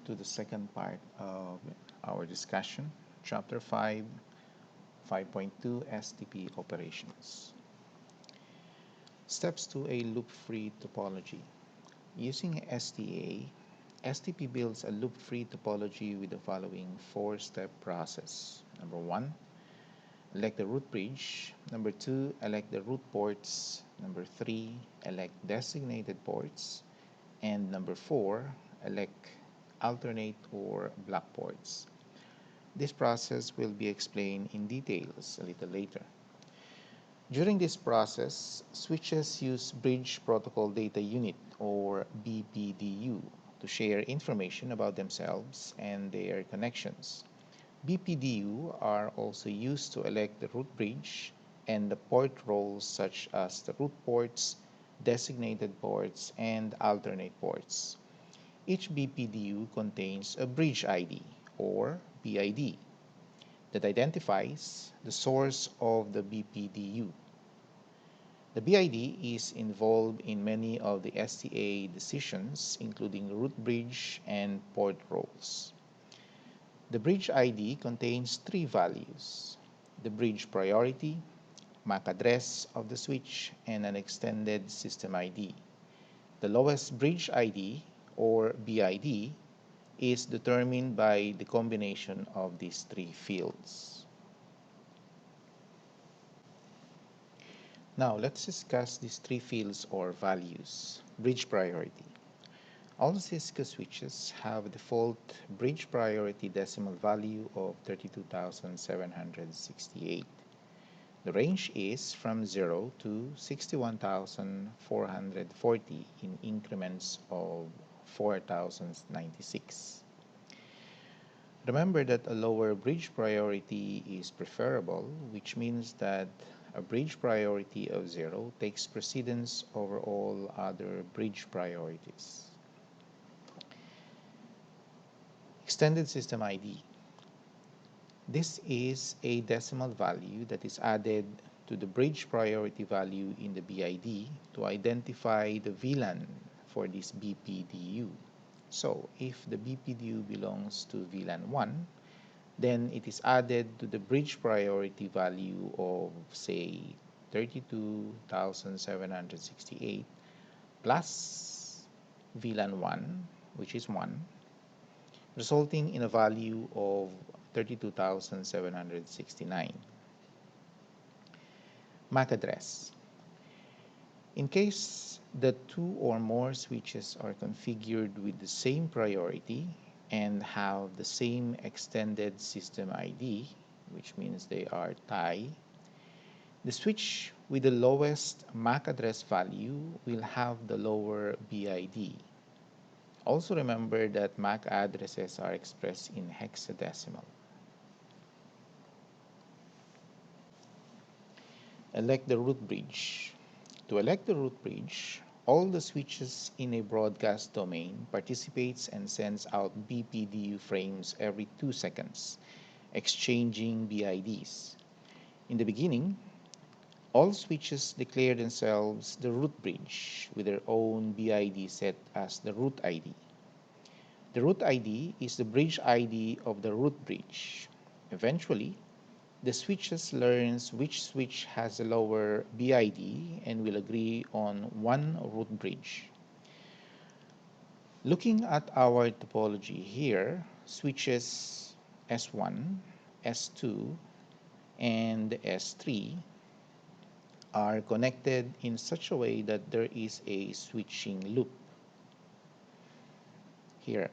to the second part of our discussion, Chapter 5, 5.2 STP Operations. Steps to a loop-free topology. Using STA, STP builds a loop-free topology with the following four-step process. Number 1, elect the root bridge. Number 2, elect the root ports. Number 3, elect designated ports. And number 4, elect alternate or block ports. This process will be explained in details a little later. During this process, switches use Bridge Protocol Data Unit or BPDU to share information about themselves and their connections. BPDU are also used to elect the root bridge and the port roles such as the root ports, designated ports, and alternate ports. Each BPDU contains a bridge ID or BID that identifies the source of the BPDU. The BID is involved in many of the STA decisions, including root bridge and port roles. The bridge ID contains three values: the bridge priority, MAC address of the switch, and an extended system ID. The lowest bridge ID, or BID, is determined by the combination of these three fields. Now, let's discuss these three fields or values. Bridge priority. All Cisco switches have a default bridge priority decimal value of 32,768. The range is from 0 to 61,440 in increments of 4,096. Remember that a lower bridge priority is preferable, which means that a bridge priority of 0 takes precedence over all other bridge priorities. Extended System ID. This is a decimal value that is added to the bridge priority value in the BID to identify the VLAN for this BPDU. So, if the BPDU belongs to VLAN 1, then it is added to the bridge priority value of, say, 32,768 plus VLAN 1, which is 1, resulting in a value of 32,769. MAC address. In case the two or more switches are configured with the same priority and have the same extended system ID, which means they are tie, the switch with the lowest MAC address value will have the lower BID. Also remember that MAC addresses are expressed in hexadecimal. Elect the root bridge. To elect the root bridge, all the switches in a broadcast domain participates and sends out BPDU frames every 2 seconds, exchanging BIDs. In the beginning, all switches declare themselves the root bridge with their own BID set as the root ID. The root ID is the bridge ID of the root bridge. Eventually, the switches learns which switch has a lower BID and will agree on one root bridge. Looking at our topology here, switches S1, S2, and S3 are connected in such a way that there is a switching loop here.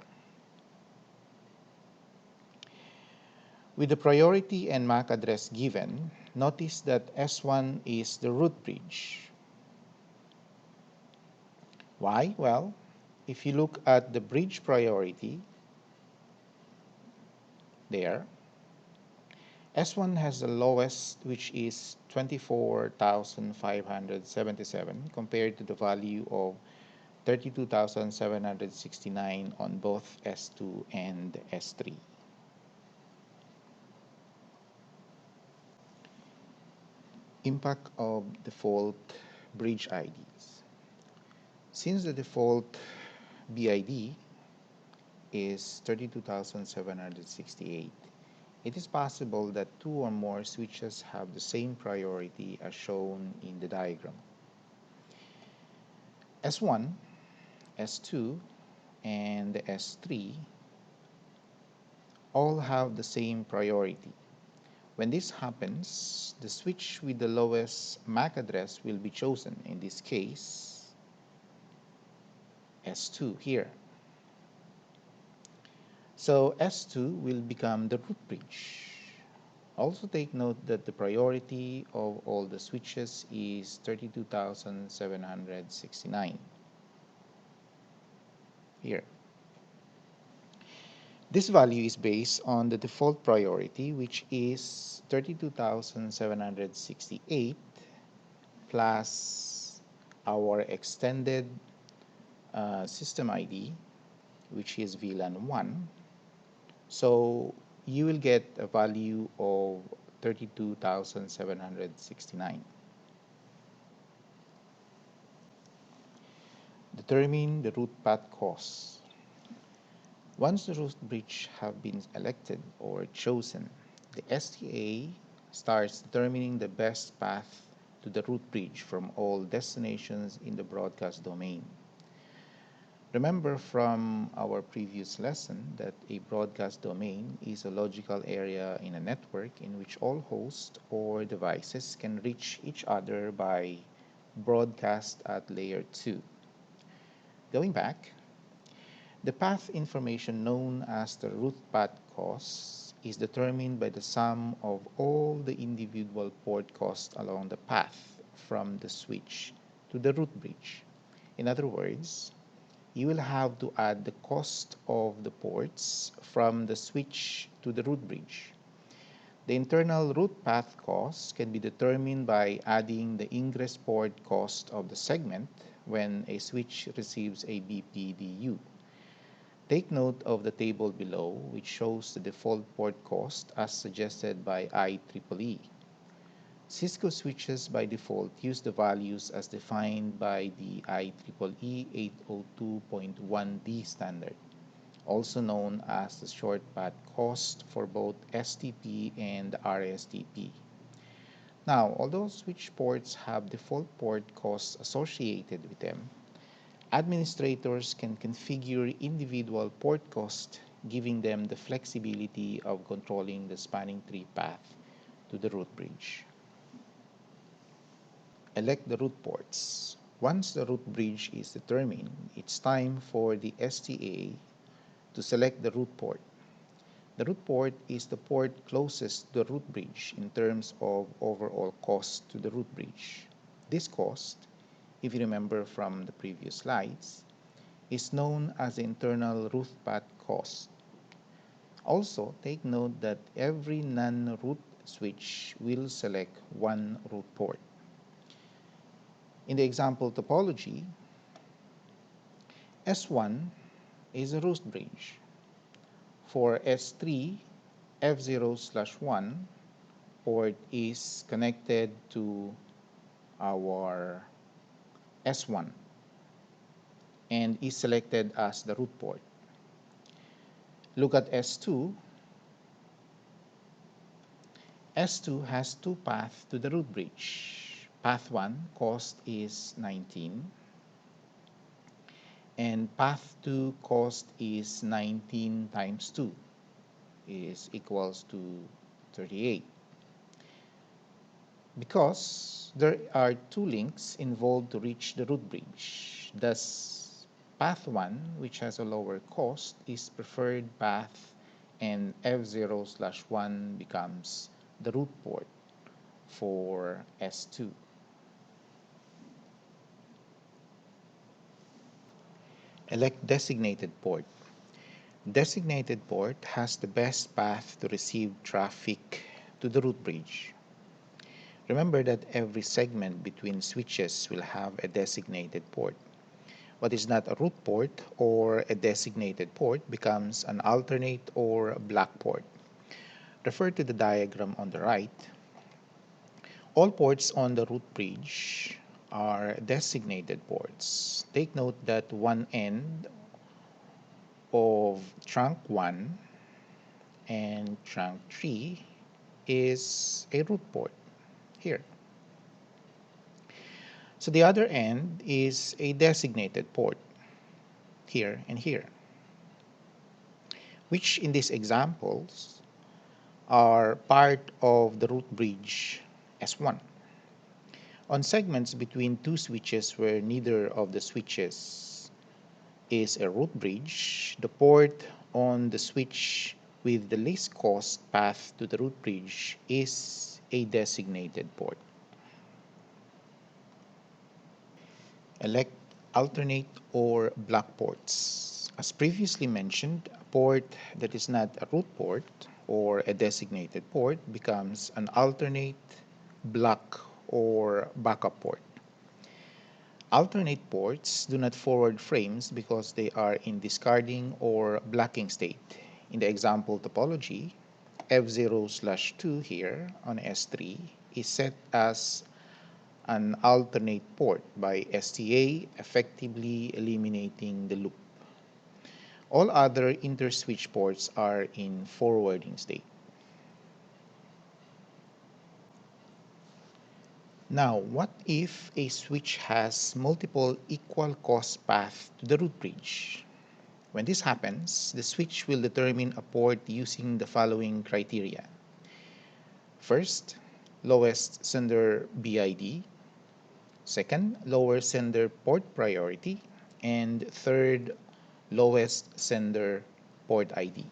With the priority and MAC address given, notice that S1 is the root bridge. Why? Well, if you look at the bridge priority there, S1 has the lowest, which is 24,577 compared to the value of 32,769 on both S2 and S3. Impact of default bridge IDs. Since the default BID is 32,768. It is possible that two or more switches have the same priority as shown in the diagram. S1, S2, and S3 all have the same priority. When this happens, the switch with the lowest MAC address will be chosen, in this case, S2 here. So S2 will become the root bridge. Also take note that the priority of all the switches is 32,769 here. This value is based on the default priority, which is 32,768 plus our extended system ID, which is VLAN 1. So you will get a value of 32,769. Determine the root path cost. Once the root bridge have been elected or chosen, the STA starts determining the best path to the root bridge from all destinations in the broadcast domain. Remember from our previous lesson that a broadcast domain is a logical area in a network in which all hosts or devices can reach each other by broadcast at layer 2. Going back, the path information known as the root path cost is determined by the sum of all the individual port costs along the path from the switch to the root bridge. In other words, you will have to add the cost of the ports from the switch to the root bridge. The internal root path cost can be determined by adding the ingress port cost of the segment when a switch receives a BPDU. Take note of the table below, which shows the default port cost as suggested by IEEE. Cisco switches by default use the values as defined by the IEEE 802.1d standard, also known as the short path cost for both STP and RSTP. Now, although switch ports have default port costs associated with them, administrators can configure individual port costs, giving them the flexibility of controlling the spanning tree path to the root bridge. Elect the root ports. Once the root bridge is determined, it's time for the STA to select the root port. The root port is the port closest to the root bridge in terms of overall cost to the root bridge. This cost, if you remember from the previous slides, is known as the internal root path cost. Also, take note that every non-root switch will select one root port. In the example topology, S1 is a root bridge. For S3, F0/1 port is connected to our S1 and is selected as the root port. Look at S2. S2 has two paths to the root bridge. Path 1 cost is 19 and path 2 cost is 19 times 2 is equals to 38. Because there are two links involved to reach the root bridge, thus path 1, which has a lower cost, is preferred path and F0/1 becomes the root port for S2. Elect designated port. Designated port has the best path to receive traffic to the root bridge. Remember that every segment between switches will have a designated port. What is not a root port or a designated port becomes an alternate or black port. Refer to the diagram on the right. All ports on the root bridge are designated ports. Take note that one end of trunk 1 and trunk 3 is a root port here. So the other end is a designated port here and here, which in these examples are part of the root bridge S1. On segments between two switches where neither of the switches is a root bridge, the port on the switch with the least cost path to the root bridge is a designated port. Elect alternate or block ports. As previously mentioned, a port that is not a root port or a designated port becomes an alternate, block, or backup port. Alternate ports do not forward frames because they are in discarding or blocking state. In the example topology, F0/2 here on S3 is set as an alternate port by STA, effectively eliminating the loop. All other interswitch ports are in forwarding state. Now, what if a switch has multiple equal cost paths to the root bridge? When this happens, the switch will determine a port using the following criteria. First, lowest sender BID. Second, lower sender port priority. And third, lowest sender port ID.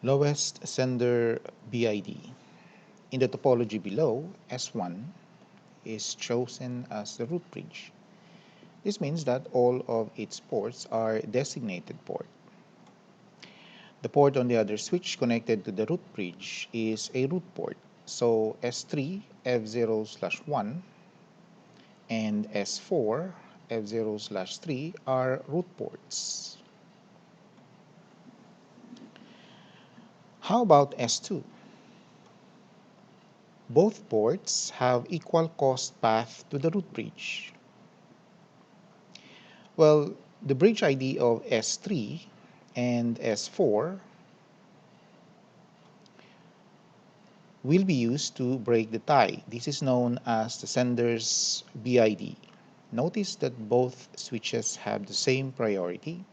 Lowest sender BID. In the topology below, S1 is chosen as the root bridge. This means that all of its ports are designated port. The port on the other switch connected to the root bridge is a root port. So S3 F0/1 and S4 F0/3 are root ports. How about S2? Both ports have equal cost path to the root bridge. Well, the bridge ID of S3 and S4 will be used to break the tie. This is known as the sender's BID. Notice that both switches have the same priority,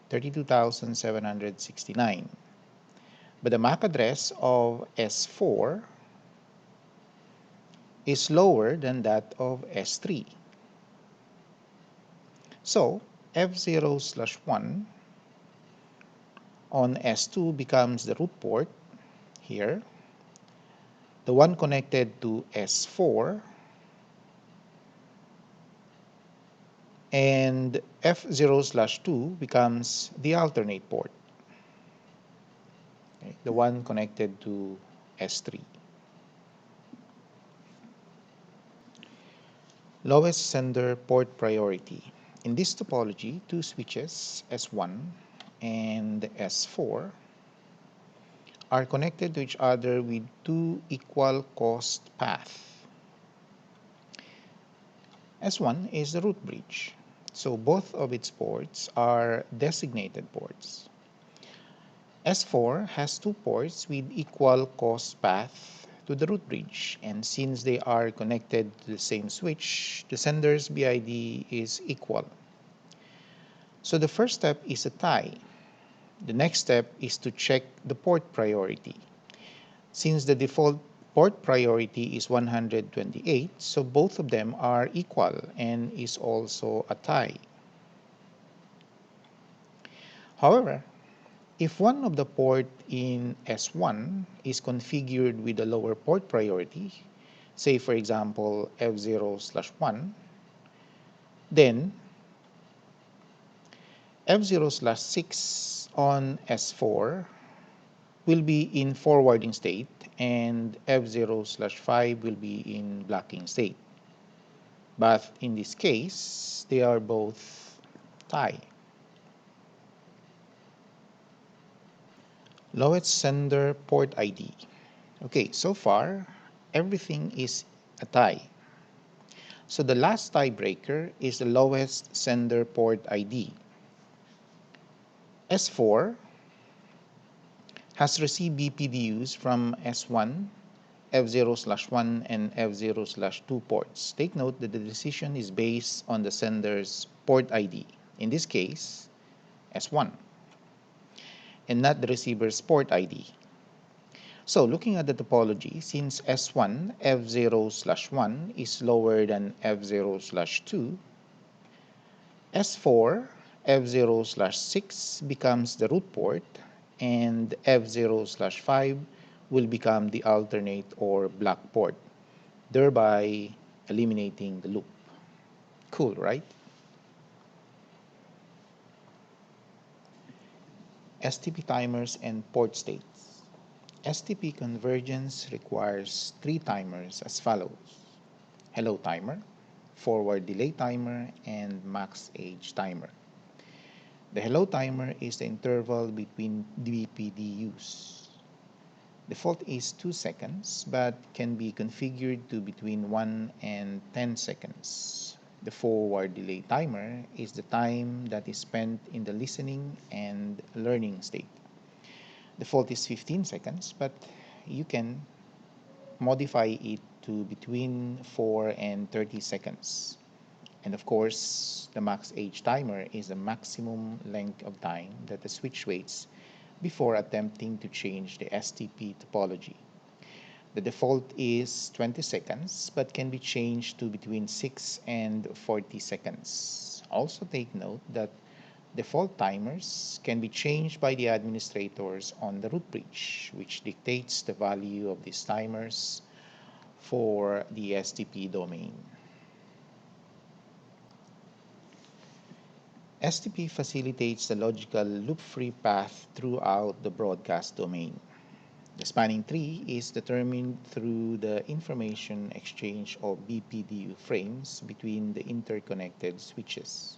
32,769. But the MAC address of S4 is lower than that of S3. So F0/1 on S2 becomes the root port here. The one connected to S4, and F0/2 becomes the alternate port, okay, the one connected to S3. Lowest sender port priority. In this topology, two switches, S1 and S4, are connected to each other with two equal cost paths. S1 is the root bridge, so both of its ports are designated ports. S4 has two ports with equal cost path to the root bridge, and since they are connected to the same switch, the sender's BID is equal. So the first step is a tie. The next step is to check the port priority. Since the default port priority is 128, so both of them are equal and is also a tie. However, if one of the port in S1 is configured with a lower port priority, say for example F0/1, then F0/6 on S4 will be in forwarding state and F0/5 will be in blocking state. But in this case, they are both tie. Lowest sender port ID. Okay, so far everything is a tie. So the last tiebreaker is the lowest sender port ID. S4 has received BPDUs from S1, F0/1 and F0/2 ports. Take note that the decision is based on the sender's port ID, in this case, S1, and not the receiver's port ID. So looking at the topology, since S1 F0/1 is lower than F0/2, S4 F0/6 becomes the root port, and F0/5 will become the alternate or black port, thereby eliminating the loop. Cool, right? STP timers and port states. STP convergence requires 3 timers as follows: hello timer, forward delay timer, and max age timer. The hello timer is the interval between BPDUs. Default is 2 seconds, but can be configured to between 1 and 10 seconds. The forward delay timer is the time that is spent in the listening and learning state. Default is 15 seconds, but you can modify it to between 4 and 30 seconds. And of course, the max age timer is the maximum length of time that the switch waits before attempting to change the STP topology. The default is 20 seconds, but can be changed to between 6 and 40 seconds. Also take note that default timers can be changed by the administrators on the root bridge, which dictates the value of these timers for the STP domain. STP facilitates the logical loop-free path throughout the broadcast domain. The spanning tree is determined through the information exchange of BPDU frames between the interconnected switches.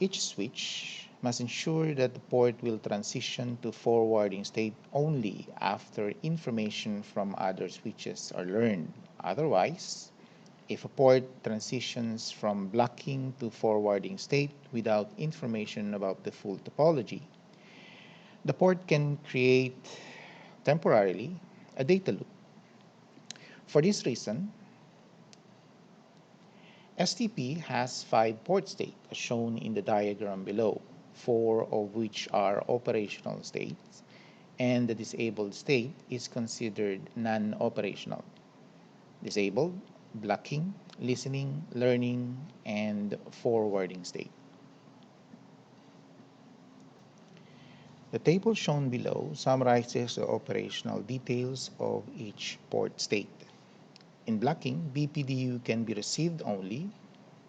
Each switch must ensure that the port will transition to forwarding state only after information from other switches are learned. Otherwise, if a port transitions from blocking to forwarding state without information about the full topology, the port can create temporarily a data loop. For this reason, STP has 5 port states as shown in the diagram below, 4 of which are operational states, and the disabled state is considered non-operational. Disabled, blocking, listening, learning, and forwarding state. The table shown below summarizes the operational details of each port state. In blocking, BPDU can be received only,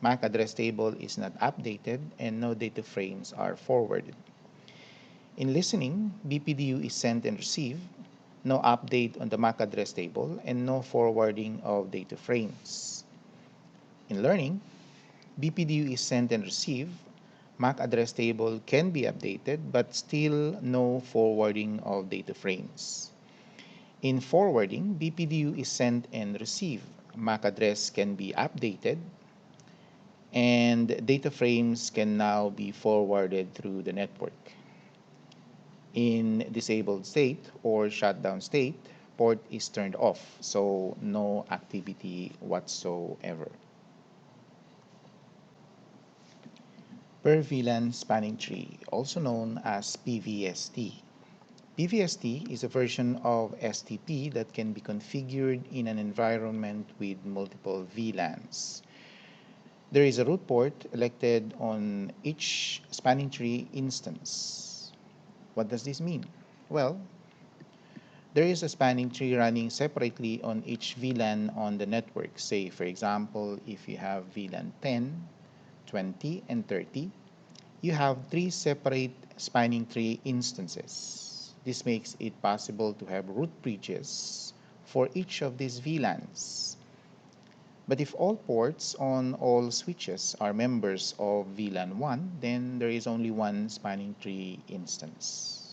MAC address table is not updated, and no data frames are forwarded. In listening, BPDU is sent and received, no update on the MAC address table, and no forwarding of data frames. In learning, BPDU is sent and received, MAC address table can be updated, but still no forwarding of data frames. In forwarding, BPDU is sent and received, MAC address can be updated, and data frames can now be forwarded through the network. In disabled state or shutdown state, port is turned off, so no activity whatsoever. Per-VLAN spanning tree, also known as PVST. PVST is a version of STP that can be configured in an environment with multiple VLANs. There is a root port elected on each spanning tree instance. What does this mean? Well, there is a spanning tree running separately on each VLAN on the network. Say, for example, if you have VLAN 10, 20, and 30, you have 3 separate spanning tree instances. This makes it possible to have root bridges for each of these VLANs. But if all ports on all switches are members of VLAN 1, then there is only one spanning tree instance.